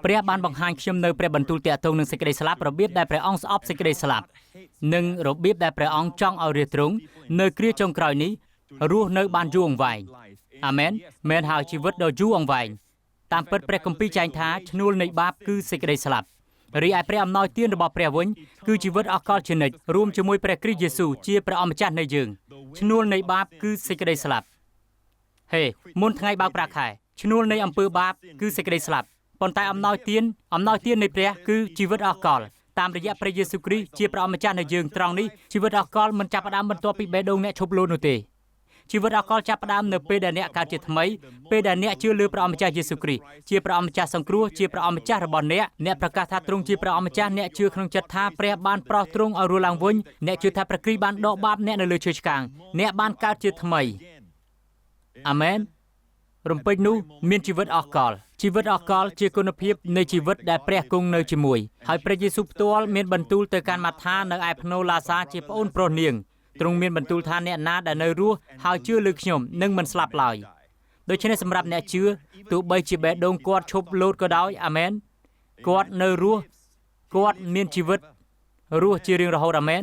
ព្រះបានបង្ហាញខ្ញុំនៅព្រះបន្ទូលតាក់ទងនឹងសេចក្តីស្លាប់របៀបដែលព្រះអង្គស្អប់សេចក្តីស្លាប់និងរបៀបដែលព្រះអង្គចង់ឲ្យរាទ្រង់នៅគ្រាចុងក្រោយនេះរស់នៅបានយូរអង្វែងអាមែនមែនហើយជីវិតដ៏យូរអង្វែងតាមពិតព្រះគម្ពីរចែងថាឈ្នួលនៃបាបគឺសេចក្តីស្លាប់រីឯព្រះអំណោយទានរបស់ព្រះវិញគឺជីវិតអកលជានិច្ចរួមជាមួយព្រះគ្រីស្ទយេស៊ូវជាព្រះអម្ចាស់នៃយើងឈ្នួលនៃបាបគឺសេចក្តីស្លាប់ហេមុនថ្ងៃបើកប្រាក់ខែឈ្នួលនៃអំពើបាបគឺសេចក្តីស្លាប់ប៉ុន្តែអំណោយទាននៃព្រះគឺជីវិតអកលតាមរយៈព្រះយេស៊ូវគ្រីស្ទជាព្រះអម្ចាស់នៃយើងត្រង់នេះជីវិតអកលមិនចាប់ផ្ដើមបន្ទាប់ពីបេះដូងអ្នកឈប់លោតនោះទេជីវិតអកលចាប់ផ្ដើមនៅពេលដែលអ្នកកើតជាថ្មីពេលដែលអ្នកជឿលើព្រះអម្ចាស់យេស៊ូវគ្រីស្ទជាព្រះអម្ចាស់សង្គ្រោះជាព្រះអម្ចាស់របស់អ្នកប្រកាសថាទ្រង់ជាព្រះអម្ចាស់អ្នកជឿក្នុងចិត្តថាព្រះបានប្រោសទ្រង់ឲ្យរស់ឡើងវិញអ្នកជឿថាព្រះគ្រីស្ទបានដកបាបអ្នកនៅលើឈើឆ្កាងអ្នកបានកើតជាថ្មីអាមែនរំពេចនោះមានជីវិតអកលជីវិតអកលជាគុណភាពនៃជីវិតដែលព្រះគង់នៅជាមួយហើយព្រះយេស៊ូវផ្ទាល់មានបន្ទូលទៅកាន់ម៉ាថានៅឯភ្នូឡាសាជាប្អូនប្រុសនាងទ្រង់មានបន្ទូលថាអ្នកណាដែលនៅរស់ហើយជឿលើខ្ញុំនឹងមិនស្លាប់ឡើយដូច្នេះសម្រាប់អ្នកជឿទោះបីជាបេះដូងគាត់ឈប់លោតក៏ដោយអាមែនគាត់នៅរស់គាត់មានជីវិតរស់ជារៀងរហូតអាមែន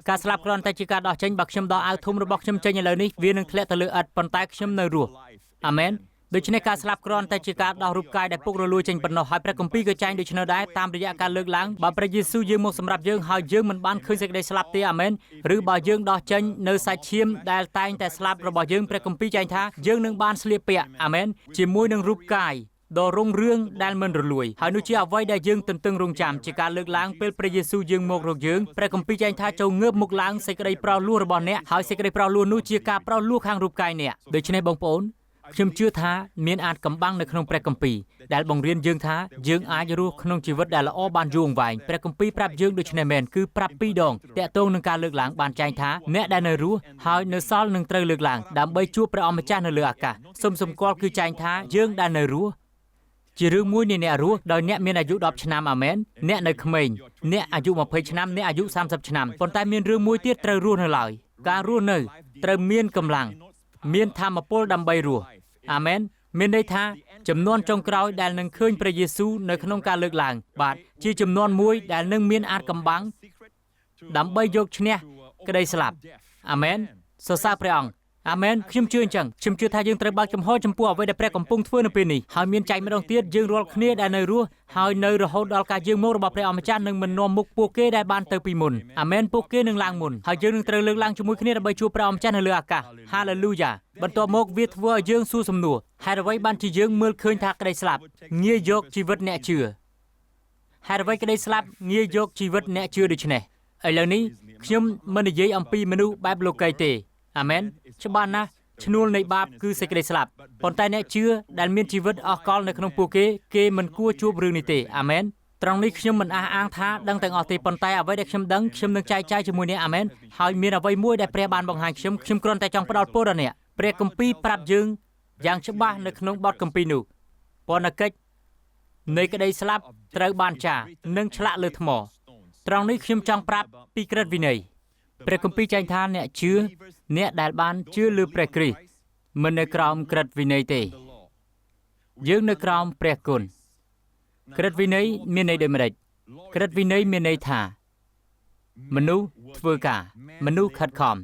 ការស្លាប់គ្រាន់តែជាការដោះចេញបើខ្ញុំដោះអាវធំរបស់ខ្ញុំចេញឥឡូវនេះវានឹងធ្លាក់ទៅលើឥដ្ឋប៉ុន្តែខ្ញុំនៅរស់អាមែនដូច្នេះការស្លាប់គ្រាន់តែជាការដោះរូបកាយដែលពុករលួយចេញប៉ុណ្ណោះហើយព្រះគម្ពីរក៏ចែងដូច្នោះដែរតាមរយៈការលើកឡើងបើព្រះយេស៊ូវយាងមកសម្រាប់យើងហើយយើងមិនបានឃើញសេចក្តីស្លាប់ទេអាមែនឬបើយើងដោះចេញនៅសាច់ឈាមដែលតែងតែស្លាប់របស់យើងព្រះគម្ពីរចែងថាយើងនឹងបានស្លៀកពាក់អាមែនជាមួយនឹងរូបកាយដ៏រុងរឿងដែលមិនរលួយហើយនោះជាអ្វីដែលយើងទន្ទឹងរង់ចាំជាការលើកឡើងពេលព្រះយេស៊ូវយាងមករកយើងព្រះគម្ពីរចែងថាចូលងើបមុខឡើងសេចក្តីប្រោសលោះរបស់អ្នកហើយសេចក្តីប្រោសលោះនោះជាការប្រោសលោះខាងរូបកាយអ្នកដូច្នេះបងប្អូនខ្ញុំជឿថាមានអាចកំបាំងនៅក្នុងព្រះគម្ពីរដែលបង្រៀនយើងថាយើងអាចរស់ក្នុងជីវិតដែលល្អបានយូរអង្វែងព្រះគម្ពីរប្រាប់យើងដូចនេះមែនគឺប្រាប់ពីរដងតាក់ទងនឹងការលើកឡើងបានចែងថាអ្នកដែលនៅរស់ហើយនៅសល់នឹងត្រូវលើកឡើងដើម្បីជួបព្រះអម្ចាស់នៅលើអាកាសសូមសម្គាល់គឺចែងថាយើងដែលនៅរស់ជារឿងមួយនៃអ្នករស់ដោយអ្នកមានអាយុ10ឆ្នាំអាមែនអ្នកនៅក្មេងអ្នកអាយុ20ឆ្នាំអ្នកអាយុ30ឆ្នាំប៉ុន្តែមានរឿងមួយទៀតត្រូវរស់នៅឡើយការរស់នៅត្រូវមានកម្លាំងមានថាមពលដើម្បីរស់អាមែនមានន័យថាចំនួនចុងក្រោយដែលនឹងឃើញព្រះយេស៊ូវនៅក្នុងការលើកឡើងបាទជាចំនួនមួយដែលនឹងមានអាចកំបាំងដើម្បីយកឈ្នះក្តីស្លាប់អាមែនសរសើរព្រះអង្គអាមែនខ្ញុំជឿអញ្ចឹងខ្ញុំជឿថាយើងត្រូវបើកចំហចំពោះអ្វីដែលព្រះកំពុងធ្វើនៅពេលនេះហើយមានចែកម្ដងទៀតយើងរាល់គ្នាដែលនៅរស់ហើយនៅរហូតដល់ការយាងមករបស់ព្រះអម្ចាស់នឹងមិននាំមុខពួកគេដែលបានទៅពីមុនអាមែនពួកគេនឹងឡើងមុនហើយយើងនឹងត្រូវលើកឡើងជាមួយគ្នាដើម្បីជួបព្រះអម្ចាស់នៅលើអាកាសហាឡេលូយ៉ាបន្ទាប់មកវាធ្វើឲ្យយើងសួរសំណួរហេតុអ្វីបានជាយើងមើលឃើញថាក្តីស្លាប់ងាយយកជីវិតអ្នកជឿហេតុអ្វីក្តីស្លាប់ងាយយកជីវិតអ្នកជឿដូច្នេះឥឡូវនេះខ្ញុំមិននិយាយអំពីមនុស្សបែបលោកីទេអាមែនច្បាស់ណាស់ឈ្នួលនៃបាបគឺសេចក្តីស្លាប់ប៉ុន្តែអ្នកជឿដែលមានជីវិតអស់កលនៅក្នុងពួកគេមិនគួរជួបរឿងនេះទេអាមែនត្រង់នេះខ្ញុំមិនអះអាងថាដឹងទាំងអស់ទេប៉ុន្តែអ្វីដែលខ្ញុំដឹងខ្ញុំនឹងចែកចាយជាមួយអ្នកអាមែនហើយមានអ្វីមួយដែលព្រះបានបង្ហាញខ្ញុំគ្រាន់តែចង់ផ្ដល់ពរដល់អ្នកព្រះគម្ពីរប្រាប់យើងយ៉ាងច្បាស់នៅក្នុងបទគម្ពីរនោះពរណកិច្ចនៃក្តីស្លាប់ត្រូវបានចារនិងឆ្លាក់លើថ្មត្រង់នេះខ្ញុំចង់ប្រាប់ពីក្រឹតវិន័យព្រះគម្ពីរចែងថាអ្នកជឿអ្នកដែលបានជឿលើព្រះគ្រីស្ទមិននៅក្រោមក្រឹតវិន័យទេយើងនៅក្រោមព្រះគុណក្រឹតវិន័យមានន័យដូចម្តេចក្រឹតវិន័យមានន័យថាមនុស្សធ្វើការមនុស្សខិតខំ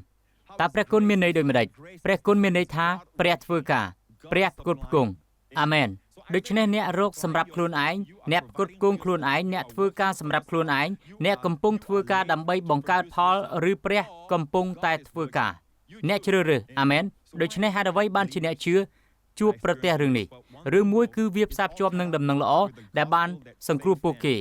តើព្រះគុណមានន័យដូចម្តេចព្រះគុណមានន័យថាព្រះធ្វើការព្រះផ្គត់ផ្គង់អាមែនដូច្នេះអ្នករកសម្រាប់ខ្លួនឯងអ្នកផ្គត់ផ្គង់ខ្លួនឯងអ្នកធ្វើការសម្រាប់ខ្លួនឯងអ្នកកំពុងធ្វើការដើម្បីបង្កើតផលឬព្រះកំពុងតែធ្វើការអ្នកជ្រើសរើសអាមែនដូច្នេះហេតុអ្វីបានជាអ្នកជឿជួបប្រទះរឿងនេះរឿងមួយគឺវាផ្សារភ្ជាប់នឹងដំណឹងល្អដែលបានសង្គ្រោះពួកគេ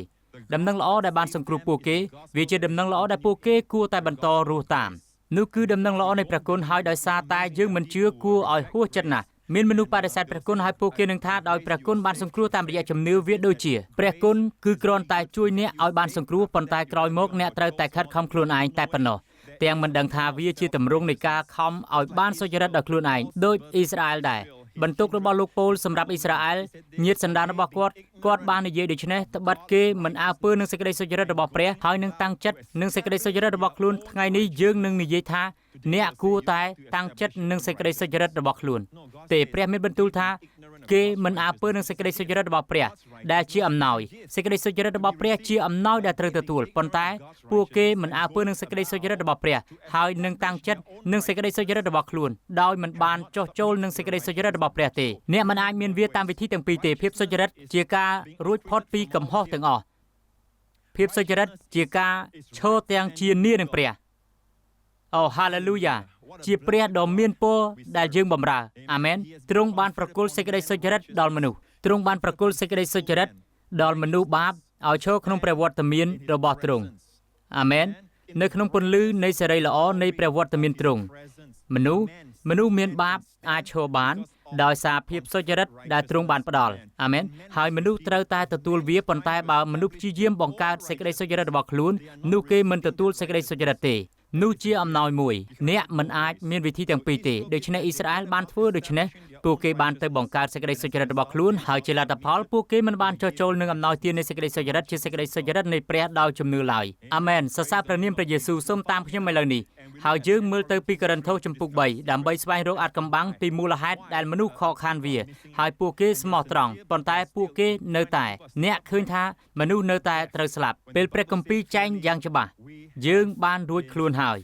ដំណឹងល្អដែលបានសង្គ្រោះពួកគេវាជាដំណឹងល្អដែលពួកគេគួរតែបន្តរស់តាមនោះគឺដំណឹងល្អនៃព្រះគុណហើយដោយសារតែយើងមិនជឿគួរឲ្យហួសចិត្តណាស់មានមនុស្សបដិសេធព្រះគុណហើយពួកគេនឹងថាដោយព្រះគុណបានសង្គ្រោះតាមរយៈជំនឿវាដូចជាព្រះគុណគឺគ្រាន់តែជួយអ្នកឲ្យបានសង្គ្រោះប៉ុន្តែក្រោយមកអ្នកត្រូវតែខិតខំខ្លួនឯងតែប៉ុណ្ណោះទាំងមិនដឹងថាវាជាទម្រង់នៃការខំឲ្យបានសុចរិតដល់ខ្លួនឯងដូចអ៊ីស្រាអែលដែរបន្ទុករបស់លោកពូលសម្រាប់អ៊ីស្រាអែលញាតិសន្តានរបស់គាត់បាននិយាយដូច្នេះត្បិតគេមិនអើពើនឹងសេចក្តីសុចរិតរបស់ព្រះហើយនឹងតាំងចិត្តនឹងសេចក្តីសុចរិតរបស់ខ្លួនថ្ងៃនេះយើងនឹងនិយាយថា អ្នកគួរតែតាំងចិត្តនឹងសេចក្តីសុចរិតរបស់ខ្លួនទេព្រះមានបន្ទូលថាគេមិនអើពើនឹងសេចក្តីសុចរិតរបស់ព្រះដែលជាអំណោយសេចក្តីសុចរិតរបស់ព្រះជាអំណោយដែលត្រូវទទួលប៉ុន្តែពួកគេមិនអើពើនឹងសេចក្តីសុចរិតរបស់ព្រះហើយនឹងតាំងចិត្តនឹងសេចក្តីសុចរិតរបស់ខ្លួនដោយមិនបានចុះចូលនឹងសេចក្តីសុចរិតរបស់ព្រះទេអ្នកមិនអាចមានវាតាមវិធីទាំងពីរទេភាពសុចរិតជាការរួចផុតពីកំហុសទាំងអស់ភាពសុចរិតជាការឈរទាំងជានីនឹងព្រះអូហាឡេលូយ៉ាជាព្រះដ៏មានពរដែលយើងបម្រើអាមែនទ្រង់បានប្រគល់សេចក្តីសុចរិតដល់មនុស្សទ្រង់បានប្រគល់សេចក្តីសុចរិតដល់មនុស្សបាបឲ្យឈរក្នុងព្រះវត្តមានរបស់ទ្រង់អាមែននៅក្នុងពន្លឺនៃសេរីល្អនៃព្រះវត្តមានទ្រង់មនុស្សមានបាបអាចឈរបានដោយសារភាពសុចរិតដែលទ្រង់បានផ្ដល់អាមែនហើយមនុស្សត្រូវតែទទួលវាប៉ុន្តែបើមនុស្សព្យាយាមបង្កើតសេចក្តីសុចរិតរបស់ខ្លួននោះគេមិនទទួលសេចក្តីសុចរិតទេនោះជាអំណោយមួយអ្នកមិនអាចមានវិធីទាំងពីរទេដូច្នេះអ៊ីស្រាអែលបានធ្វើដូច្នេះពួកគេបានទៅបង្កើតសេចក្តីសុចរិតរបស់ខ្លួនហើយជាលទ្ធផលពួកគេមិនបានចុះចូលនឹងអំណោយទាននៃសេចក្តីសុចរិតជាសេចក្តីសុចរិតនៃព្រះដោយជំនឿឡើយអាមែនសរសើរព្រះនាមព្រះយេស៊ូវសូមតាមខ្ញុំឥឡូវនេះហើយយើងមើលទៅពីកូរិនថូសចំពុក3ដើម្បីស្វែងរកអាថ៌កំបាំងពីមូលហេតុដែលមនុស្សខកខានវាហើយពួកគេស្មោះត្រង់ប៉ុន្តែពួកគេនៅតែអ្នកឃើញថាមនុស្សនៅតែត្រូវស្លាប់ពេលព្រះគម្ពីរចែងយ៉ាងច្បាស់យើងបានរួចខ្លួនហើយ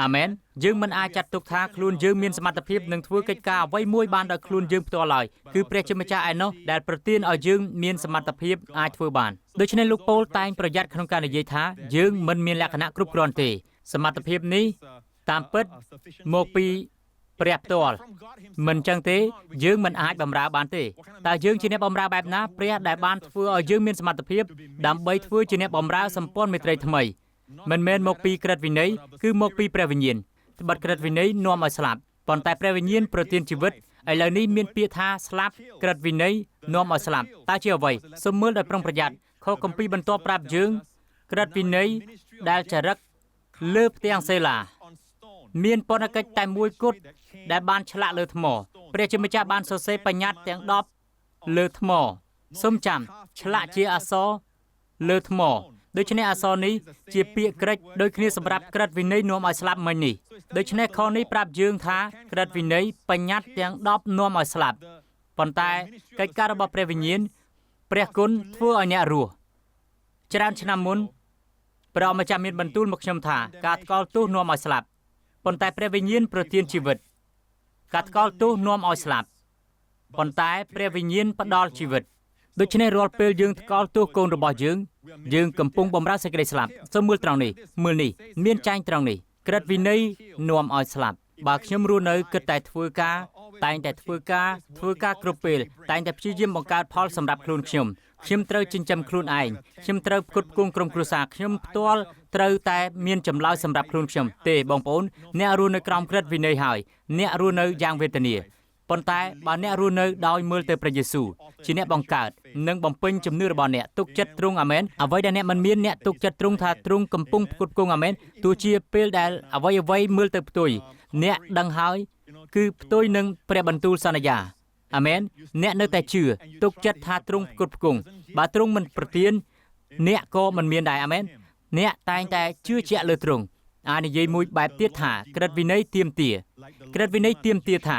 អាមែនយើងមិនអាចចាត់ទុកថាខ្លួនយើងមានសមត្ថភាពនឹងធ្វើកិច្ចការអ្វីមួយបានដោយខ្លួនយើងផ្ទាល់ឡើយគឺព្រះជាម្ចាស់ឯណោះដែលប្រទានឲ្យយើងមានសមត្ថភាពអាចធ្វើបានដូច្នេះលោកប៉ូលតែងប្រយ័ត្នក្នុងការនិយាយថាយើងមិនមានលក្ខណៈគ្រប់គ្រាន់ទេសមត្ថភាពនេះតាមពិតមកពីព្រះផ្ទាល់មិនចឹងទេយើងមិនអាចបម្រើបានទេតើយើងជាអ្នកបម្រើបែបណាព្រះដែលបានធ្វើឲ្យយើងមានសមត្ថភាពដើម្បីធ្វើជាអ្នកបម្រើសម្ព័ន្ធមេត្រីថ្មីមិនមែនមកពីក្រឹតវិន័យគឺមកពីព្រះវិញ្ញាណត្បិតក្រឹតវិន័យនាំឲ្យស្លាប់ប៉ុន្តែព្រះវិញ្ញាណប្រទានជីវិតឥឡូវនេះមានពាក្យថាស្លាប់ក្រឹតវិន័យនាំឲ្យស្លាប់តើជាអ្វីសូមមើលដោយប្រុងប្រយ័ត្នខគម្ពីរបន្ទាប់ប្រាប់យើងក្រឹតវិន័យដែលចរិតលើផ្ទាំងសេឡាមានពន្ធកិច្ចតែមួយគត់ដែលបានឆ្លាក់លើថ្មព្រះជាម្ចាស់បានសរសេរបញ្ញត្តិទាំង10លើថ្មសូមចាំឆ្លាក់ជាអក្សរលើថ្មដូច្នេះអក្សរនេះជាពាក្យក្រិចដូចគ្នាសម្រាប់ក្រឹតវិន័យនាំឲ្យស្លាប់មិញនេះដូច្នេះខនេះប្រាប់យើងថាក្រឹតវិន័យបញ្ញត្តិទាំង10នាំឲ្យស្លាប់ប៉ុន្តែកិច្ចការរបស់ព្រះវិញ្ញាណព្រះគុណធ្វើឲ្យអ្នករស់ច្រើនឆ្នាំមុនព្រះម្ចាស់មានបន្ទូលមកខ្ញុំថាការថ្កោលទោសនាំឲ្យស្លាប់ប៉ុន្តែព្រះវិញ្ញាណប្រទានជីវិតការថ្កោលទោសនាំឲ្យស្លាប់ប៉ុន្តែព្រះវិញ្ញាណផ្ដល់ជីវិតដូច្នេះរាល់ពេលយើងថ្កោលទោសកូនរបស់យើងកំពុងបម្រើសេចក្តីស្លាប់សូមមើលត្រង់នេះមើលនេះមានចែងត្រង់នេះក្រឹតវិន័យនាំឲ្យស្លាប់បើខ្ញុំរស់នៅគិតតែធ្វើការគ្រប់ពេលតែងតែព្យាយាមបង្កើតផលសម្រាប់ខ្លួនខ្ញុំត្រូវចិញ្ចឹមខ្លួនឯងខ្ញុំត្រូវផ្គត់ផ្គង់ក្រុមគ្រួសារខ្ញុំផ្ទាល់ត្រូវតែមានចម្លើយសម្រាប់ខ្លួនខ្ញុំទេបងប្អូនអ្នករស់នៅក្រោមក្រឹតវិន័យហើយអ្នករស់នៅយ៉ាងវេទនាប៉ុន្តែបើអ្នករស់នៅដោយមើលទៅព្រះយេស៊ូវជាអ្នកបង្កើតនិងបំពេញជំនឿរបស់អ្នកទុកចិត្តទ្រង់អាមែនអ្វីដែលអ្នកមិនមានអ្នកទុកចិត្តទ្រង់ថាទ្រង់កំពុងផ្គត់ផ្គង់អាមែនទោះជាពេលដែលអ្វីមើលទៅផ្ទុយអ្នកដឹងហើយគឺផ្ទុយនឹងព្រះបន្ទូលសន្យាអាមែនអ្នកនៅតែជឿទុកចិត្តថាទ្រង់ផ្គត់ផ្គង់បើទ្រង់មិនប្រទានអ្នកក៏មិនមានដែរអាមែនអ្នកតែងតែជឿជាក់លើទ្រង់អាចនិយាយមួយបែបទៀតថាក្រឹតវិន័យទាមទារថា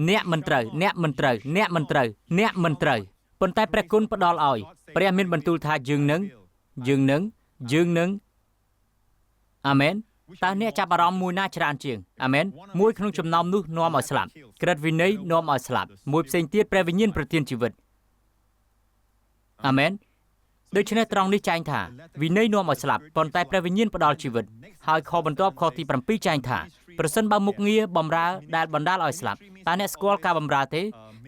អ្នកមិនត្រូវប៉ុន្តែព្រះគុណផ្ដល់ឲ្យព្រះមានបន្ទូលថាយើងនឹងអាមែនតើអ្នកចាប់អារម្មណ៍មួយណាច្រើនជាងអាមែនមួយក្នុងចំណោមនោះនាំឲ្យស្លាប់ក្រឹតវិន័យនាំឲ្យស្លាប់មួយផ្សេងទៀតព្រះវិញ្ញាណប្រទានជីវិតអាមែនដូច្នេះត្រង់នេះចែងថាវិន័យនាំឲ្យស្លាប់ប៉ុន្តែព្រះវិញ្ញាណផ្ដល់ជីវិតហើយខបន្ទាប់ខទី7ចែងថាប្រសិនបើមុខងារបម្រើដែលបណ្ដាលឲ្យស្លាប់តើអ្នកស្គាល់ការបម្រើទេ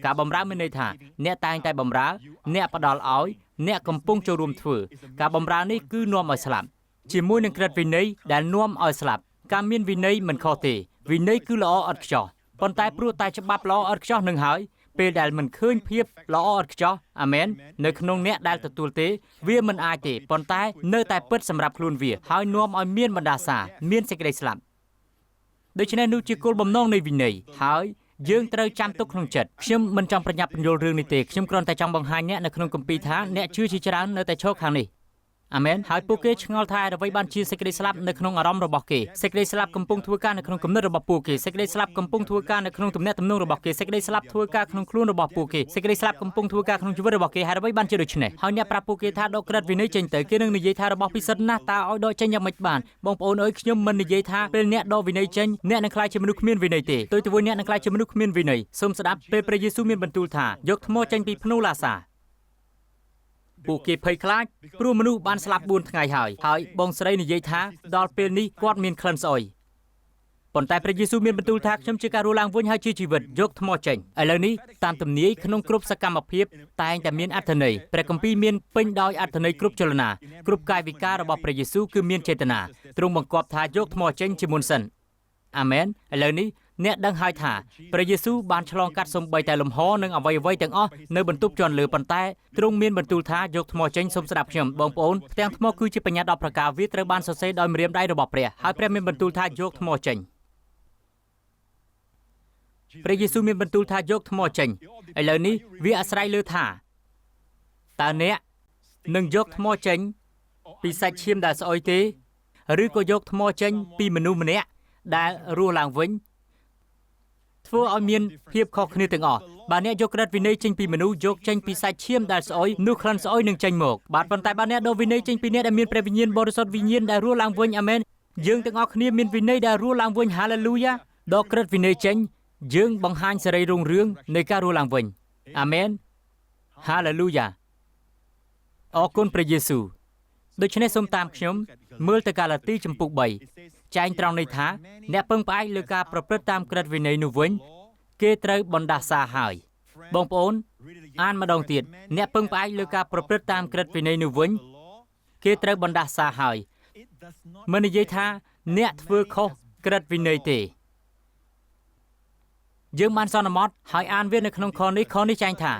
ការបម្រើមានន័យថាអ្នកតែងតែបម្រើអ្នកផ្ដល់ឲ្យអ្នកកំពុងចូលរួមធ្វើការបម្រើនេះគឺនាំឲ្យស្លាប់ជាមួយនឹងក្រឹតវិន័យដែលនាំឲ្យស្លាប់ការមានវិន័យមិនខុសទេវិន័យគឺល្អឥតខ្ចោះប៉ុន្តែព្រោះតែច្បាប់ល្អឥតខ្ចោះនឹងហើយពេលដែលមិនឃើញភាពល្អឥតខ្ចោះអាមែននៅក្នុងអ្នកដែលទទួលទេវាមិនអាចទេប៉ុន្តែនៅតែពិតសម្រាប់ខ្លួនវាហើយនាំឲ្យមានបណ្ដាសាមានសេចក្តីស្លាប់ដូច្នេះនោះជាគោលបំណងនៃវិន័យហើយយើងត្រូវចាំទុកក្នុងចិត្តខ្ញុំមិនចង់ប្រញាប់ពន្យល់រឿងនេះទេខ្ញុំគ្រាន់តែចង់បង្ហាញអ្នកនៅក្នុងគម្ពីរថាអ្នកជឿជាច្រើននៅតែឈរខាងនេះ អាមែនហើយពួកគេឆ្ងល់ថាអ្វីបានជាសេចក្តីស្លាប់នៅក្នុងអារម្មណ៍របស់គេសេចក្តីស្លាប់កំពុងធ្វើការនៅក្នុងគំនិតរបស់ពួកគេសេចក្តីស្លាប់កំពុងធ្វើការនៅក្នុងទំនាក់ទំនងរបស់គេសេចក្តីស្លាប់ធ្វើការក្នុងខ្លួនរបស់ពួកគេសេចក្តីស្លាប់កំពុងធ្វើការក្នុងជីវិតរបស់គេហើយអ្វីបានជាដូច្នេះហើយអ្នកប្រាប់ពួកគេថាដកក្រិតវិន័យចេញទៅគេនឹងនិយាយថារបស់ពិសិដ្ឋណាស់តើឲ្យដកចេញយ៉ាងម៉េចបានបងប្អូនអើយខ្ញុំមិននិយាយថាពេលអ្នកដកវិន័យចេញអ្នកនឹងក្លាយជាមនុស្សគ្មានវិន័យទេទោះទៅអ្នកនឹងក្លាយជាមនុស្សគ្មានវិន័យសូមស្ដាប់ពេលព្រះយេស៊ូវមានបន្ទូលថាយកថ្មចេញពីភ្នូឡាសាពួកគេភ័យខ្លាចព្រោះមនុស្សបានស្លាប់4ថ្ងៃហើយបងស្រីនិយាយថាដល់ពេលនេះគាត់មានក្លិនស្អុយប៉ុន្តែព្រះយេស៊ូវមានបន្ទូលថាខ្ញុំជាការរស់ឡើងវិញហើយជាជីវិតយកថ្មចេញឥឡូវនេះតាមទំនាយក្នុងគ្រប់សកម្មភាពតែងតែមានអត្ថន័យព្រះគម្ពីរមានពេញដោយអត្ថន័យគ្រប់ចលនាគ្រប់កាយវិការរបស់ព្រះយេស៊ូវគឺមានចេតនាទ្រង់បង្គាប់ថាយកថ្មចេញជាមុនសិនអាមែនឥឡូវនេះអ្នកដឹងហើយថាព្រះយេស៊ូវបានឆ្លងកាត់សូម្បីតែលំហនិងអ្វីៗទាំងអស់នៅបន្ទប់ជាន់លើប៉ុន្តែទ្រង់មានបន្ទូលថាយកថ្មចេញសូមស្ដាប់ខ្ញុំបងប្អូនផ្ទាំងថ្មគឺជាបញ្ញា10ប្រការវាត្រូវបានសរសេរដោយម្រាមដៃរបស់ព្រះហើយព្រះមានបន្ទូលថាយកថ្មចេញព្រះយេស៊ូវមានបន្ទូលថាយកថ្មចេញឥឡូវនេះវាអាស្រ័យលើថាតើអ្នកនឹងយកថ្មចេញពីសាច់ឈាមដែលស្អុយទេឬក៏យកថ្មចេញពីមនុស្សម្នាក់ដែលរស់ឡើងវិញធ្វើឲ្យមានភាពខុសគ្នាទាំងអស់បើអ្នកយកក្រិតវិន័យចេញពីមនុស្សយកចេញពីសាច់ឈាមដែលស្អុយនោះក្លិនស្អុយនឹងចេញមកបាទប៉ុន្តែបើអ្នកដកវិន័យចេញពីអ្នកដែលមានព្រះវិញ្ញាណបរិសុទ្ធវិញ្ញាណដែលរស់ឡើងវិញអាមែនយើងទាំងអស់គ្នាមានវិន័យដែលរស់ឡើងវិញហាឡេលូយ៉ាដកក្រិតវិន័យចេញយើងបង្ហាញសេរីរុងរឿងនៃការរស់ឡើងវិញអាមែនហាឡេលូយ៉ាអរគុណព្រះយេស៊ូវដូច្នេះសូមតាមខ្ញុំមើលទៅកាឡាទីចំពុក3ចែងត្រង់ន័យថាអ្នកពឹងផ្អែកលើការប្រព្រឹត្តតាមក្រឹតវិន័យនោះវិញគេត្រូវបណ្ដាសាហើយបងប្អូនអានម្ដងទៀតអ្នកពឹងផ្អែកលើការប្រព្រឹត្តតាមក្រឹតវិន័យនោះវិញគេត្រូវបណ្ដាសាហើយមិននិយាយថាអ្នកធ្វើខុសក្រឹតវិន័យទេយើងបានសន្មតហើយអានវានៅក្នុងខនេះចែងថា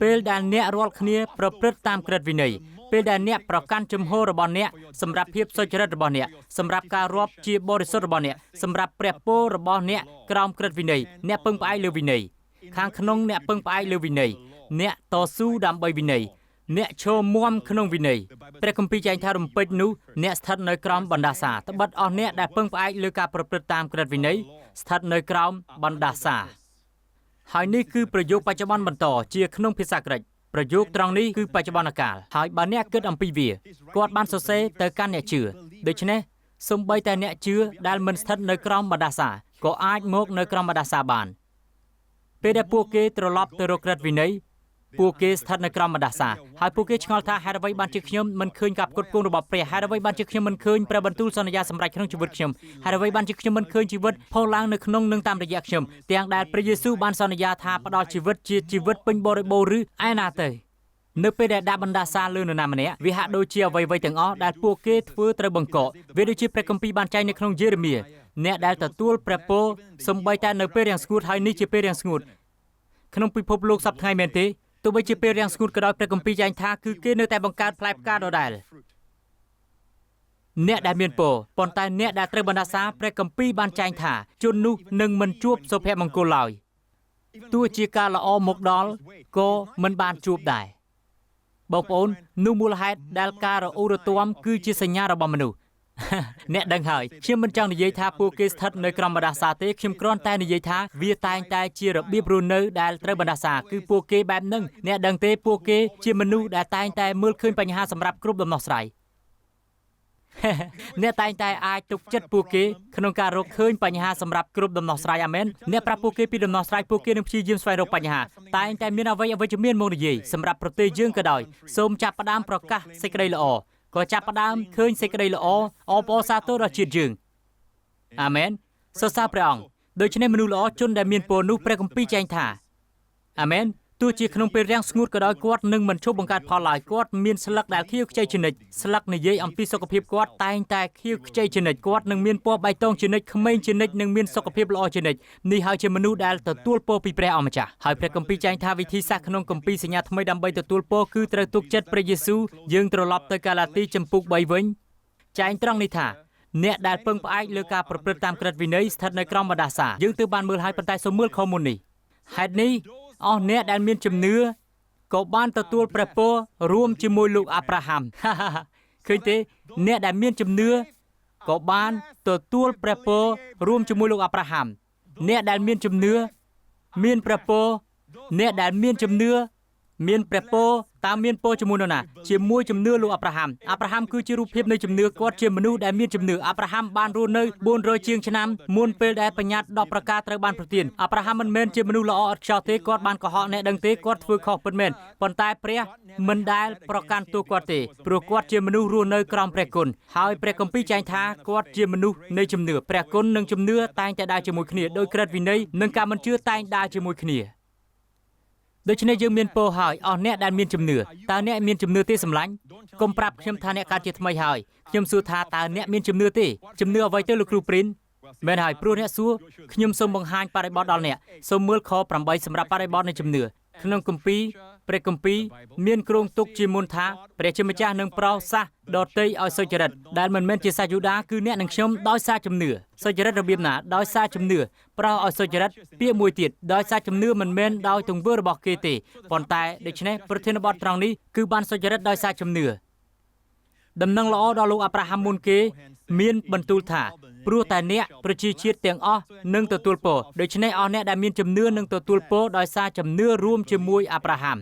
ពេលដែលអ្នករាល់គ្នាប្រព្រឹត្តតាមក្រឹតវិន័យពេលដែលអ្នកប្រកាន់ជំហររបស់អ្នកសម្រាប់ភាពសុចរិតរបស់អ្នកសម្រាប់ការរាប់ជាបរិសុទ្ធរបស់អ្នកសម្រាប់ព្រះពររបស់អ្នកក្រោមក្រឹតវិន័យអ្នកពឹងផ្អែកលើវិន័យខាងក្នុងអ្នកពឹងផ្អែកលើវិន័យអ្នកតស៊ូដើម្បីវិន័យអ្នកឈរមាំក្នុងវិន័យព្រះគម្ពីរចែងថារំពេចនោះអ្នកស្ថិតនៅក្រោមបណ្ដាសាត្បិតអស់អ្នកដែលពឹងផ្អែកលើការប្រព្រឹត្តតាមក្រឹតវិន័យស្ថិតនៅក្រោមបណ្ដាសាហើយនេះគឺប្រយោគបច្ចុប្បន្នបន្តជាក្នុងភាសាក្រិកប្រយោគត្រង់នេះគឺបច្ចុប្បន្នកាលហើយបើអ្នកគិតអំពីវាគាត់បានសរសេរទៅកាន់អ្នកជឿដូច្នេះសូម្បីតែអ្នកជឿដែលមិនស្ថិតនៅក្រោមបណ្ដាសាក៏អាចមកនៅក្រោមបណ្ដាសាបានពេលដែលពួកគេត្រឡប់ទៅរកក្រឹតវិន័យពួកគេស្ថិតនៅក្រោមបណ្ដាសាហើយពួកគេឆ្ងល់ថាហេតុអ្វីបានជាខ្ញុំមិនឃើញការផ្គត់ផ្គង់របស់ព្រះហេតុអ្វីបានជាខ្ញុំមិនឃើញព្រះបន្ទូលសន្យាសម្រេចក្នុងជីវិតខ្ញុំហេតុអ្វីបានជាខ្ញុំមិនឃើញជីវិតផុសឡើងនៅក្នុងនឹងតាមរយៈខ្ញុំទាំងដែលព្រះយេស៊ូវបានសន្យាថាផ្ដល់ជីវិតជាជីវិតពេញបរិបូរណ៍ឬឯណាទៅនៅពេលដែលដាក់បណ្ដាសាលើនរណាម្នាក់វាហាក់ដូចជាអ្វីៗទាំងអស់ដែលពួកគេធ្វើត្រូវបង្កកវាដូចជាព្រះគម្ពីរបានចែងនៅក្នុងយេរេមៀអ្នកដែលទទួលព្រះពរសំបីតែនៅពេលរាំងស្ងួតហើយនេះជាពេលរាំងស្ងួតក្នុងពិភពលោកសប្តាហ៍ថ្ងៃមែនទេទោះបីជាពេលរាំងស្ងួតក៏ដោយព្រះគម្ពីរចែងថាគឺគេនៅតែបង្កើតផ្លែផ្កាដដែលអ្នកដែលមានពរប៉ុន្តែអ្នកដែលត្រូវបណ្ដាសាព្រះគម្ពីរបានចែងថាជននោះនឹងមិនជួបសុភមង្គលឡើយទោះជាការល្អមកដល់ក៏មិនបានជួបដែរបងប្អូននោះមូលហេតុដែលការរអ៊ូរទាំគឺជាសញ្ញារបស់មនុស្សអ្នកដឹងហើយខ្ញុំមិនចង់និយាយថាពួកគេស្ថិតនៅក្រោមបណ្ដាសាទេខ្ញុំគ្រាន់តែនិយាយថាវាតែងតែជារបៀបរស់នៅដែលត្រូវបណ្ដាសាគឺពួកគេបែបហ្នឹងអ្នកដឹងទេពួកគេជាមនុស្សដែលតែងតែមើលឃើញបញ្ហាសម្រាប់គ្រប់ដំណោះស្រាយអ្នកតែងតែអាចទុកចិត្តពួកគេក្នុងការរកឃើញបញ្ហាសម្រាប់គ្រប់ដំណោះស្រាយអាមែនអ្នកប្រាប់ពួកគេពីដំណោះស្រាយពួកគេនឹងព្យាយាមស្វែងរកបញ្ហាតែងតែមានអ្វីអវិជ្ជមានមកនិយាយសម្រាប់ប្រទេសយើងក៏ដោយសូមចាប់ផ្ដើមប្រកាសសេចក្តីល្អក៏ចាប់ផ្ដើមឃើញសេចក្តីល្អអបអរសាទរដល់ជាតិយើងអាមែនសរសើរព្រះអង្គដូច្នេះមនុស្សល្អជនដែលមានពរនោះព្រះគម្ពីរចែងថាអាមែនទោះជាក្នុងពេលរាំងស្ងួតក៏ដោយគាត់នឹងមិនឈប់បង្កើតផលឡើយគាត់មានស្លឹកដែលខៀវខ្ចីជានិច្ចស្លឹកនិយាយអំពីសុខភាពគាត់តែងតែខៀវខ្ចីជានិច្ចគាត់នឹងមានពណ៌បៃតងជានិច្ចក្មេងជានិច្ចនឹងមានសុខភាពល្អជានិច្ចនេះហើយជាមនុស្សដែលទទួលពរពីព្រះអម្ចាស់ហើយព្រះគម្ពីរចែងថាវិធីសាស្ត្រក្នុងគម្ពីរសញ្ញាថ្មីដើម្បីទទួលពរគឺត្រូវទុកចិត្តព្រះយេស៊ូវយើងត្រឡប់ទៅកាឡាទីចំពុក3វិញចែងត្រង់នេះថាអ្នកដែលពឹងផ្អែកលើការប្រព្រឹត្តតាមក្រឹតវិន័យស្ថិតនៅក្រោមបណ្ដាសាយើងទើបបានមើលហើយប៉ុន្តែសូមមើលខមុននេះហេតុនេះអស់អ្នកដែលមានជំនឿក៏បានទទួលព្រះពររួមជាមួយលោកអាប់រ៉ាហាំឃ ឃើញទេអ្នកដែលមានជំនឿក៏បានទទួលព្រះពររួមជាមួយលោកអាប់រ៉ាហាំអ្នកដែលមានជំនឿមានព្រះពរអ្នកដែលមានជំនឿមានព្រះពរតើមានពរជាមួយនរណាជាមួយជំនឿលោកអាប់រ៉ាហាំគឺជារូបភាពនៃជំនឿគាត់ជាមនុស្សដែលមានជំនឿអាប់រ៉ាហាំបានរស់នៅ400ជាងឆ្នាំមុនពេលដែលបញ្ញត្តិ10ប្រការត្រូវបានប្រទានអាប់រ៉ាហាំមិនមែនជាមនុស្សល្អឥតខ្ចោះទេគាត់បានកុហកអ្នកដឹងទេគាត់ធ្វើខុសពិតមែនប៉ុន្តែព្រះមិនដែលប្រកាន់ទោសគាត់ទេព្រោះគាត់ជាមនុស្សរស់នៅក្រោមព្រះគុណហើយព្រះគម្ពីរចែងថាគាត់ជាមនុស្សនៃជំនឿព្រះគុណនិងជំនឿតែងតែដើរជាមួយគ្នាដោយក្រឹតវិន័យនិងការមិនជឿតែងដើរជាមួយគ្នាដូច្នេះយើងមានពរហើយអស់អ្នកដែលមានជំនឿតើអ្នកមានជំនឿទេសម្លាញ់កុំប្រាប់ខ្ញុំថាអ្នកកើតជាថ្មីហើយខ្ញុំសួរថាតើអ្នកមានជំនឿទេជំនឿអ្វីទៅលោកគ្រូព្រីនមែនហើយព្រោះអ្នកសួរខ្ញុំសូមបង្ហាញបរិបទដល់អ្នកសូមមើលខ8សម្រាប់បរិបទនៃជំនឿក្នុងគម្ពីរព្រះគម្ពីរមានគ្រោងទុកជាមុនថាព្រះជាម្ចាស់នឹងប្រោសសាសដតីឲ្យសុចរិតដែលមិនមែនជាសាសយូដាគឺអ្នកនឹងខ្ញុំដោយសារជំនឿសុចរិតរបៀបណាដោយសារជំនឿប្រោសឲ្យសុចរិតពាក្យមួយទៀតដោយសារជំនឿមិនមែនដោយទង្វើរបស់គេទេប៉ុន្តែដូច្នេះប្រធានបទត្រង់នេះគឺបានសុចរិតដោយសារជំនឿដំណឹងល្អដល់លោកអាប់រ៉ាហាំមុនគេមានបន្ទូលថាព្រោះតែអ្នកប្រជាជាតិទាំងអស់នឹងទទួលពរដូច្នេះអស់អ្នកដែលមានជំនឿនឹងទទួលពរដោយសារជំនឿរួមជាមួយអាប់រ៉ាហាំ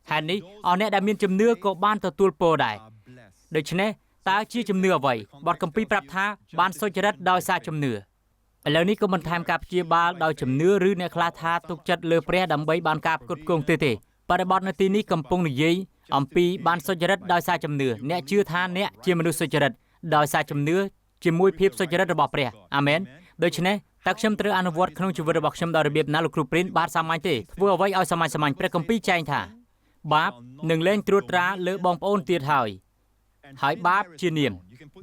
ហេតុនេះអស់អ្នកដែលមានជំនឿក៏បានទទួលពរដែរដូច្នេះតើជាជំនឿអ្វីបទគម្ពីរប្រាប់ថាបានសុចរិតដោយសារជំនឿឥឡូវនេះក៏បន្ថែមការព្យាបាលដោយជំនឿឬអ្នកខ្លះថាទុកចិត្តលើព្រះដើម្បីបានការផ្គត់ផ្គង់ទេបរិបទនៅទីនេះកំពុងនិយាយអំពីបានសុចរិតដោយសារជំនឿអ្នកជឿថាអ្នកជាមនុស្សសុចរិតដោយសារជំនឿជាមួយភាពសុចរិតរបស់ព្រះអាមែនដូច្នេះតើខ្ញុំត្រូវអនុវត្តក្នុងជីវិតរបស់ខ្ញុំដោយរបៀបណាលោកគ្រូព្រីនបាទសាមញ្ញទេធ្វើអ្វីឲ្យសាមញ្ញព្រះគម្ពីរចែងថាបាបនឹងលែងត្រួតត្រាលើបងប្អូនទៀតហើយបាបជានាម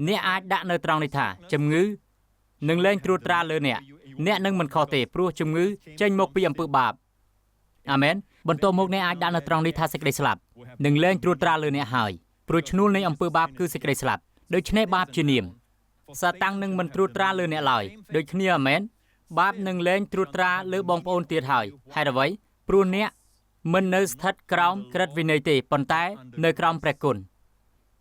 អ្នកអាចដាក់នៅត្រង់នេះថាជំងឺនឹងលែងត្រួតត្រាលើអ្នកនឹងមិនខុសទេព្រោះជំងឺចេញមកពីអំពើបាបអាមែនបន្ទាប់មកអ្នកអាចដាក់នៅត្រង់នេះថាសេចក្តីស្លាប់នឹងលែងត្រួតត្រាលើអ្នកហើយព្រោះឈ្នួលនៃអំពើបាបគឺសេចក្តីស្លាប់ដូច្នេះបាបជានាមសាតាំងនឹងមិនត្រួតត្រាលើអ្នកឡើយដូចគ្នាអាមែនបាបនឹងលែងត្រួតត្រាលើបងប្អូនទៀតហើយហេតុអ្វីព្រោះអ្នកមិននៅស្ថិតក្រោមក្រឹតវិន័យទេប៉ុន្តែនៅក្រោមព្រះគុណ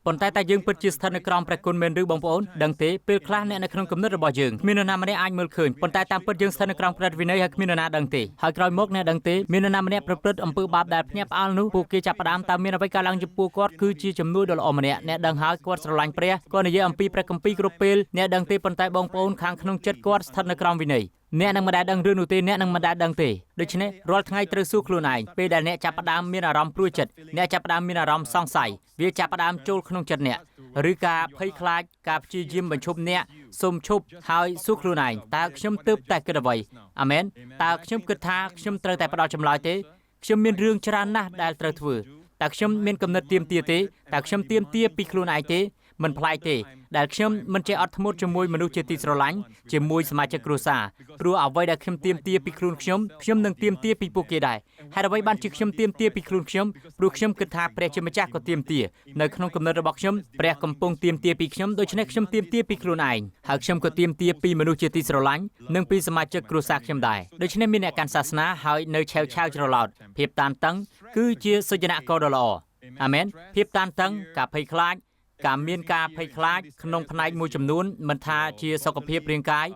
ប៉ុន្តែតើយើងពិតជាស្ថិតនៅក្រោមព្រះគុណមែនឬបងប្អូនដឹងទេពេលខ្លះអ្នកនៅក្នុងគំនិតរបស់យើងគ្មាននរណាម្នាក់អាចមើលឃើញប៉ុន្តែតាមពិតយើងស្ថិតនៅក្រោមក្រឹតវិន័យហើយគ្មាននរណាដឹងទេហើយក្រោយមកអ្នកដឹងទេមាននរណាម្នាក់ប្រព្រឹត្តអំពើបាបដែលភ្ញាក់ផ្អើលនោះពួកគេចាប់ផ្ដើមតើមានអ្វីកើតឡើងចំពោះគាត់គឺជាជំនួយដ៏ល្អម្នាក់អ្នកដឹងហើយគាត់ស្រឡាញ់ព្រះគាត់និយាយអំពីព្រះគម្ពីរគ្រប់ពេលអ្នកដឹងទេប៉ុន្តែបងប្អូនខាងក្នុងចិត្តគាត់ស្ថិតនៅក្រោមវិន័យអ្នកនឹងមិនដែលដឹងរឿងនោះទេអ្នកនឹងមិនដែលដឹងទេដូច្នេះរាល់ថ្ងៃត្រូវសួរខ្លួនឯងពេលដែលអ្នកចាប់ផ្ដើមមានអារម្មណ៍ព្រួយចិត្តអ្នកចាប់ផ្ដើមមានអារម្មណ៍សង្ស័យវាចាប់ផ្ដើមចូលក្នុងចិត្តអ្នកឬការភ័យខ្លាចការព្យាយាមបញ្ឈប់អ្នកសុំឈប់ហើយសួរខ្លួនឯងតើខ្ញុំទើបតែគិតអ្វីអាមែនតើខ្ញុំគិតថាខ្ញុំត្រូវតែផ្ដោតចម្លើយទេខ្ញុំមានរឿងច្រើនណាស់ដែលត្រូវធ្វើតើខ្ញុំមានគំនិតទាមទារទេតើខ្ញុំទាមទារពីខ្លួនឯងទេមិនប្លែកទេដែលខ្ញុំមិនចេះអត់ធ្មត់ជាមួយមនុស្សជាទីស្រឡាញ់ជាមួយសមាជិកគ្រួសារព្រោះអ្វីដែលខ្ញុំទាមទារពីខ្លួនខ្ញុំនឹងទាមទារពីពួកគេដែរហេតុអ្វីបានជាខ្ញុំទាមទារពីខ្លួនខ្ញុំព្រោះខ្ញុំគិតថាព្រះជាម្ចាស់ក៏ទាមទារនៅក្នុងគំនិតរបស់ខ្ញុំព្រះកំពុងទាមទារពីខ្ញុំដូច្នេះខ្ញុំទាមទារពីខ្លួនឯងហើយខ្ញុំក៏ទាមទារពីមនុស្សជាទីស្រឡាញ់និងពីសមាជិកគ្រួសារខ្ញុំដែរដូច្នេះមានអ្នកកាន់សាសនាហើយនៅឆាវច្រឡោតភាពតានតឹងគឺជាសុចនាករដ៏ល្អអាមែនភាពតានតឹងការភ័យខ្លាចការមានការភ័យខ្លាចក្នុងផ្នែកមួយចំនួនមិនថាជាសុខភាពរាងកាយ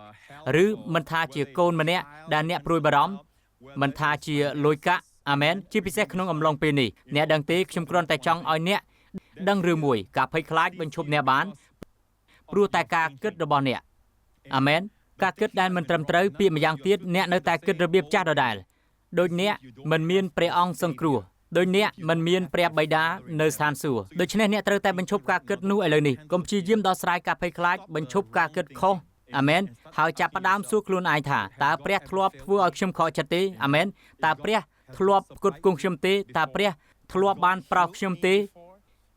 ឬមិនថាជាកូនម្នាក់ដែលអ្នកព្រួយបារម្ភមិនថាជាលុយកាក់អាមែនជាពិសេសក្នុងអំឡុងពេលនេះអ្នកដឹងទេខ្ញុំគ្រាន់តែចង់ឲ្យអ្នកដឹងរឿងមួយការភ័យខ្លាចបញ្ឈប់អ្នកបានព្រោះតែការគិតរបស់អ្នកអាមែនការគិតដែលមិនត្រឹមត្រូវពាក្យម្យ៉ាងទៀតអ្នកនៅតែគិតរបៀបចាស់ដដែលដូចអ្នកមិនមានព្រះអង្គសង្គ្រោះដោយអ្នកមិនមានព្រះបិតានៅស្ថានសួគ៌ដូច្នេះអ្នកត្រូវតែបញ្ឈប់ការគិតនោះឥឡូវនេះកុំព្យាយាមដោះស្រាយការភ័យខ្លាចបញ្ឈប់ការគិតខុសអាមែនហើយចាប់ផ្ដើមសួរខ្លួនឯងថាតើព្រះធ្លាប់ធ្វើឲ្យខ្ញុំខកចិត្តទេអាមែនតើព្រះធ្លាប់ផ្គត់ផ្គង់ខ្ញុំទេតើព្រះធ្លាប់បានប្រោសខ្ញុំទេ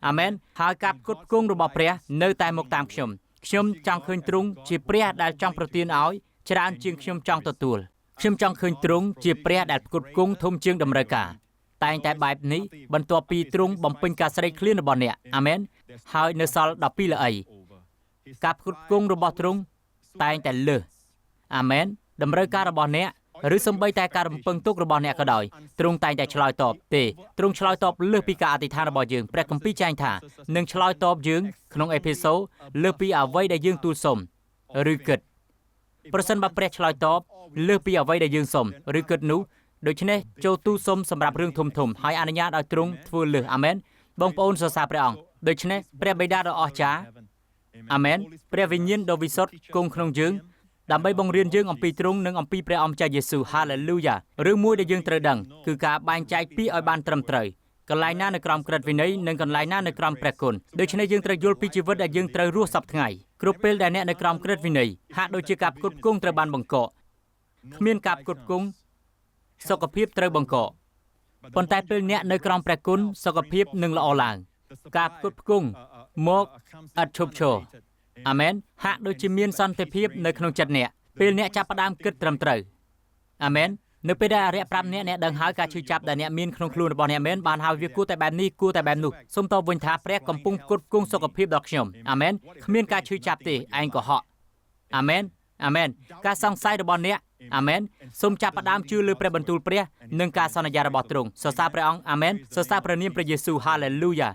អាមែនហើយការផ្គត់ផ្គង់របស់ព្រះនៅតែមកតាមខ្ញុំចង់ឃើញទ្រង់ជាព្រះដែលចង់ប្រទានឲ្យច្រើនជាងខ្ញុំចង់ទទួលខ្ញុំចង់ឃើញទ្រង់ជាព្រះដែលផ្គត់ផ្គង់ធំជាងតម្រូវការតែងតែបែបនេះបន្ទាប់ពីទ្រង់បំពេញការស្រេកឃ្លានរបស់អ្នកអាមែនហើយនៅសល់12ល្អីការផ្គត់ផ្គង់របស់ទ្រង់តែងតែលើសអាមែនតម្រូវការរបស់អ្នក ឬសំបីតែការរំពឹងទុករបស់អ្នកក៏ដោយទ្រង់តែងតែឆ្លើយតបទេទ្រង់ឆ្លើយតបលើសពីការអធិដ្ឋានរបស់យើងព្រះគម្ពីរចែងថានឹងឆ្លើយតបយើងក្នុងអេភេសូលើសពីអ្វីដែលយើងទូលសុំឬគិតប្រសិនបើព្រះឆ្លើយតបលើសពីអ្វីដែលយើងសុំឬគិតនោះដូច្នេះចូលទូលសុំសម្រាប់រឿងធំៗហើយអនុញ្ញាតឲ្យទ្រង់ធ្វើលើសអាមែនបងប្អូនសរសើរព្រះអង្គដូច្នេះព្រះបិតាដ៏អស្ចារ្យអាមែនព្រះវិញ្ញាណដ៏វិសុទ្ធគង់ក្នុងយើងដើម្បីបង្រៀនយើងអំពីទ្រង់និងអំពីព្រះអម្ចាស់យេស៊ូវហាឡេលូយ៉ារឿងមួយដែលយើងត្រូវដឹងគឺការបែងចែកពាក្យឲ្យបានត្រឹមត្រូវកន្លែងណានៅក្រោមក្រឹតវិន័យនិងកន្លែងណានៅក្រោមព្រះគុណដូច្នេះយើងត្រូវយល់ពីជីវិតដែលយើងត្រូវរស់សពថ្ងៃគ្រប់ពេលដែលអ្នកនៅក្រោមក្រឹតវិន័យហាក់ដូចជាការផ្គត់ផ្គង់ត្រូវបានបង្កកគ្មានការផ្គត់ផ្គង់សុខភាពត្រូវបង្កកប៉ុន្តែពេលអ្នកនៅក្រោមព្រះគុណសុខភាពនឹងល្អឡើងការផ្គត់ផ្គង់មកឥតឈប់ឈរអាមែនហាក់ដូចជាមានសន្តិភាពនៅក្នុងចិត្តអ្នកពេលអ្នកចាប់ផ្ដើមគិតត្រឹមត្រូវអាមែននៅពេលដែលអរិយប្រាប់អ្នកដឹងហើយការឈឺចាប់ដែលអ្នកមានក្នុងខ្លួនរបស់អ្នកមែនបានហើយវាគួរតែបែបនេះគួរតែបែបនោះសូមតបវិញថាព្រះកំពុងផ្គត់ផ្គង់សុខភាពដល់ខ្ញុំអាមែនគ្មានការឈឺចាប់ទេឯងកុហកអាមែនអាមែនការសង្ស័យរបស់អ្នកអាមែនសូមចាប់ផ្ដើមជឿលើព្រះបន្ទូលព្រះនិងការសន្យារបស់ទ្រង់សរសើរព្រះអង្គអាមែនសរសើរព្រះនាមព្រះយេស៊ូវហាឡេលូយ៉ា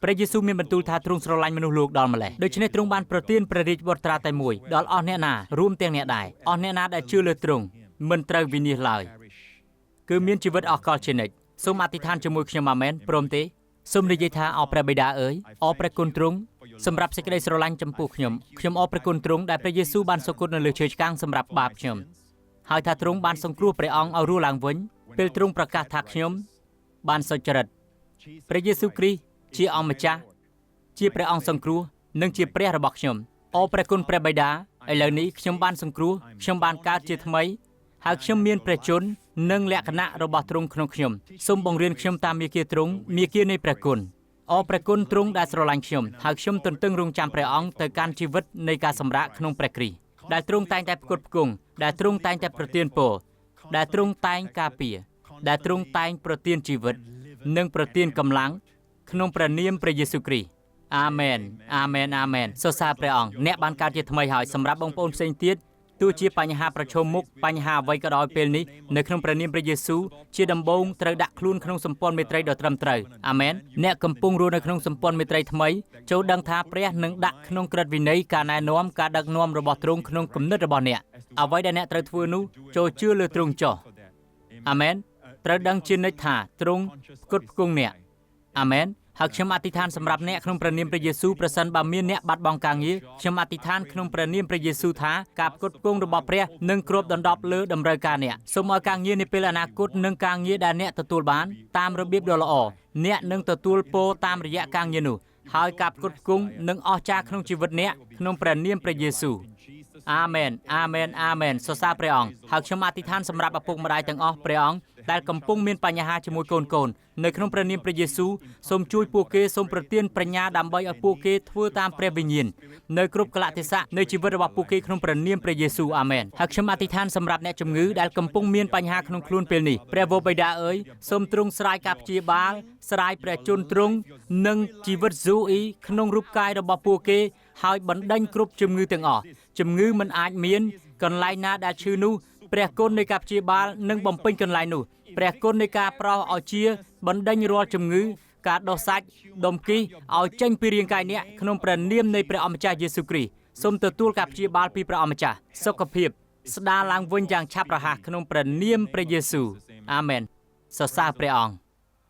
ព្រះយេស៊ូវមានបន្ទូលថាទ្រង់ស្រឡាញ់មនុស្សលោកដល់ម្ល៉េះដូច្នេះទ្រង់បានប្រទានព្រះរាជបុត្រាតែមួយដល់អស់អ្នកណារួមទាំងអ្នកដែរអស់អ្នកណាដែលជឿលើទ្រង់មិនត្រូវវិនាសឡើយគឺមានជីវិតអស់កលជានិច្ចសូមអធិដ្ឋានជាមួយខ្ញុំអាមែនព្រមទេសូមនិយាយថាអោព្រះបិតាអើយអរព្រះគុណទ្រង់សម្រាប់សេចក្តីស្រឡាញ់ចំពោះខ្ញុំអរព្រះគុណទ្រង់ដែលព្រះយេស៊ូវបានសុគតនៅលើឈើឆ្កាងសម្រាប់បាបខ្ញុំហើយថាទ្រង់បានសង្គ្រោះព្រះអង្គឲ្យរស់ឡើងវិញពេលទ្រង់ប្រកាសថាខ្ញុំបានសុចរិតព្រះយេស៊ូវគ្រីស្ទជាអម្ចាស់ជាព្រះអង្គសង្គ្រោះនិងជាព្រះរបស់ខ្ញុំអរព្រះគុណព្រះបិតាឥឡូវនេះខ្ញុំបានសង្គ្រោះខ្ញុំបានកើតជាថ្មីហើយខ្ញុំមានព្រះជន្មនិងលក្ខណៈរបស់ទ្រង់ក្នុងខ្ញុំសូមបង្រៀនខ្ញុំតាមមាគ៌ាទ្រង់មាគ៌ានៃព្រះគុណអរព្រះគុណទ្រង់ដែលស្រឡាញ់ខ្ញុំហើយខ្ញុំទន្ទឹងរង់ចាំព្រះអង្គទៅកាន់ជីវិតនៃការសម្រាកក្នុងព្រះគ្រីស្ទដែលទ្រង់តែងតែផ្គត់ផ្គង់ដែលទ្រង់តែងតែប្រទានពរដែលទ្រង់តែងការពារដែលទ្រង់តែងប្រទានជីវិតនិងប្រទានកម្លាំងក្នុងព្រះនាមព្រះយេស៊ូវគ្រីស្ទអាមែនអាមែនអាមែនសរសើរព្រះអង្គអ្នកបានកើតជាថ្មីហើយសម្រាប់បងប្អូនផ្សេងទៀតទោះជាបញ្ហាប្រឈមមុខបញ្ហាអ្វីក៏ដោយពេលនេះនៅក្នុងព្រះនាមព្រះយេស៊ូវជាដំបូងត្រូវដាក់ខ្លួនក្នុងសម្ព័ន្ធមេត្រីដ៏ត្រឹមត្រូវអាមែនអ្នកកំពុងរស់នៅក្នុងសម្ព័ន្ធមេត្រីថ្មីចូលដឹងថាព្រះនឹងដាក់ក្នុងក្រឹតវិន័យការណែនាំការដឹកនាំរបស់ទ្រង់ក្នុងគំនិតរបស់អ្នកអ្វីដែលអ្នកត្រូវធ្វើនោះចូលជឿលើទ្រង់ចុះអាមែនត្រូវដឹងជានិច្ចថាទ្រង់ផ្គត់ផ្គង់អ្នកអាមែនហើយខ្ញុំអធិដ្ឋានសម្រាប់អ្នកក្នុងព្រះនាមព្រះយេស៊ូវប្រសិនបើមានអ្នកបាត់បង់ការងារខ្ញុំអធិដ្ឋានក្នុងព្រះនាមព្រះយេស៊ូវថាការផ្គត់ផ្គង់របស់ព្រះនឹងគ្របដណ្ដប់លើតម្រូវការអ្នកសូមឲ្យការងារនាពេលអនាគតនិងការងារដែលអ្នកទទួលបានតាមរបៀបដ៏ល្អអ្នកនឹងទទួលពរតាមរយៈការងារនោះហើយការផ្គត់ផ្គង់នឹងអស្ចារ្យក្នុងជីវិតអ្នកក្នុងព្រះនាមព្រះយេស៊ូវអាមែនអាមែនអាមែនសរសើរព្រះអង្គហើយខ្ញុំអធិដ្ឋានសម្រាប់ឪពុកម្ដាយទាំងអស់ព្រះអង្គដែលកំពុងមានបញ្ហាជាមួយកូននៅក្នុងព្រះនាមព្រះយេស៊ូវសូមជួយពួកគេសូមប្រទានប្រាជ្ញាដើម្បីឲ្យពួកគេធ្វើតាមព្រះវិញ្ញាណនៅគ្រប់កលៈទេសៈនៃជីវិតរបស់ពួកគេក្នុងព្រះនាមព្រះយេស៊ូវអាមែនហើយខ្ញុំអធិដ្ឋានសម្រាប់អ្នកជំងឺដែលកំពុងមានបញ្ហាក្នុងខ្លួនពេលនេះព្រះវរបិតាអើយសូមទ្រង់ស្រាយការព្យាបាលស្រាយព្រះជន្មទ្រង់និងជីវិតស៊ូអ៊ីក្នុងរូបកាយរបស់ពួកគេហើយបណ្ដេញគ្រប់ជំងឺទាំងអស់ជំងឺមិនអាចមានកន្លែងណាដែលឈឺនោះព្រះគុណនៃការព្យាបាលនឹងបំពេញកន្លែងនោះព្រះគុណនៃការប្រោសឲ្យជាបណ្ដេញរាល់ជំងឺការដុសសាច់ដុំគីឲ្យចេញពីរាងកាយអ្នកក្នុងព្រះនាមនៃព្រះអម្ចាស់យេស៊ូវគ្រីស្ទសូមទទួលការព្យាបាលពីព្រះអម្ចាស់សុខភាពស្ដារឡើងវិញយ៉ាងឆាប់រហ័សក្នុងព្រះនាមព្រះយេស៊ូវអាមែនសរសើរព្រះអង្គ